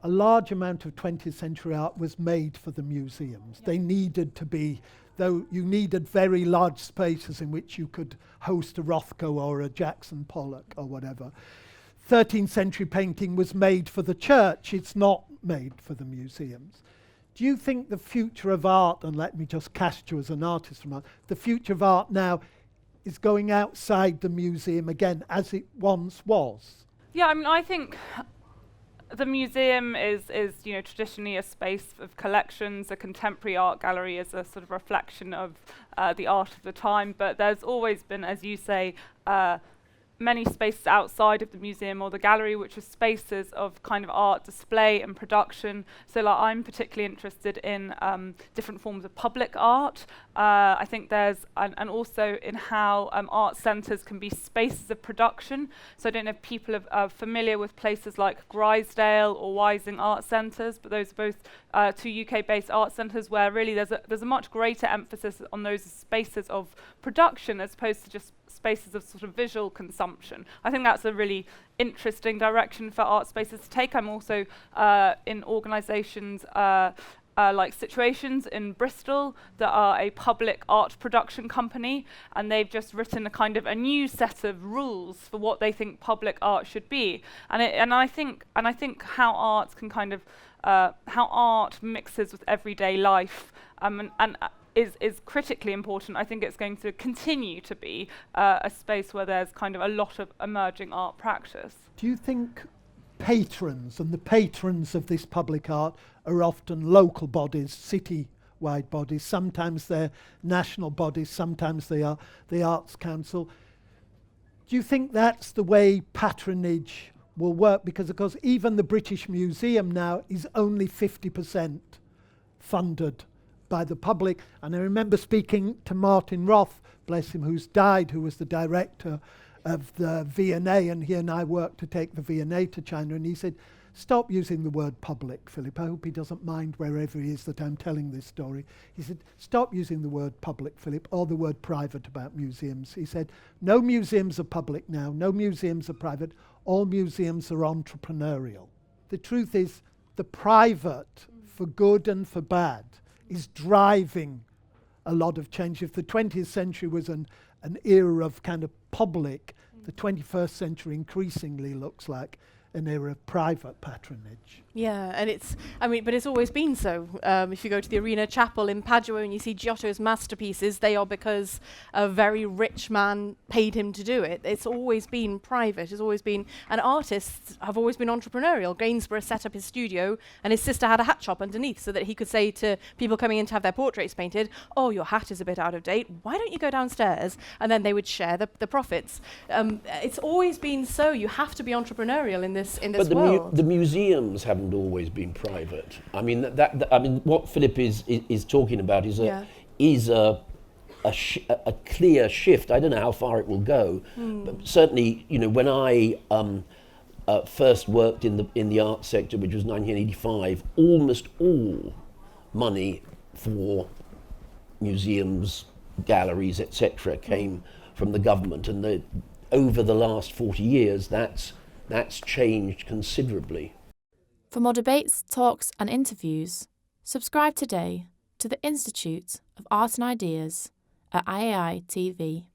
a large amount of 20th century art was made for the museums. They needed to be, though you needed very large spaces in which you could host a Rothko or a Jackson Pollock or whatever. 13th century painting was made for the church, it's not made for the museums. Do you think the future of art, and let me just cast you as an artist from art, the future of art now is going outside the museum again, as it once was? Yeah, I mean, I think the museum is traditionally a space of collections. A contemporary art gallery is a sort of reflection of the art of the time, but there's always been, as you say, many spaces outside of the museum or the gallery, which are spaces of kind of art display and production. So like, I'm particularly interested in different forms of public art. I think there's, and also in how art centres can be spaces of production. So I don't know if people are familiar with places like Grisdale or Wising art centres, but those are both two UK-based art centres where really there's a much greater emphasis on those spaces of production as opposed to just spaces of sort of visual consumption. I think that's a really interesting direction for art spaces to take. I'm also in organisations like Situations in Bristol that are a public art production company, and they've just written a kind of a new set of rules for what they think public art should be. And I think how art can kind of how art mixes with everyday life and is critically important. I think it's going to continue to be a space where there's kind of a lot of emerging art practice. Do you think patrons and the patrons of this public art are often local bodies, city-wide bodies? Sometimes they're national bodies, sometimes they are the Arts Council. Do you think that's the way patronage will work? Because of course even the British Museum now is only 50% funded by the public. And I remember speaking to Martin Roth, bless him, who's died, who was the director of the V&A, and he and I worked to take the V&A to China, and he said, stop using the word public, Philip. I hope he doesn't mind wherever he is that I'm telling this story. He said, stop using the word public, Philip, or the word private about museums. He said, no museums are public now, no museums are private, all museums are entrepreneurial. The truth is, the private, for good and for bad, is driving a lot of change. If the 20th century was an era of kind of public, the 21st century increasingly looks like an era of private patronage. Yeah, and but it's always been so. If you go to the Arena Chapel in Padua and you see Giotto's masterpieces, they are because a very rich man paid him to do it. It's always been private. It's always been, and artists have always been entrepreneurial. Gainsborough set up his studio and his sister had a hat shop underneath so that he could say to people coming in to have their portraits painted, oh, your hat is a bit out of date, why don't you go downstairs? And then they would share the profits. It's always been so. You have to be entrepreneurial in this world. But the museums haven't always been private. I mean, what Philip is talking about is a clear shift. I don't know how far it will go, but certainly, when I first worked in the art sector, which was 1985, almost all money for museums, galleries, etc., came from the government, and over the last 40 years, that's changed considerably. For more debates, talks and interviews, subscribe today to the Institute of Art and Ideas at IAI TV.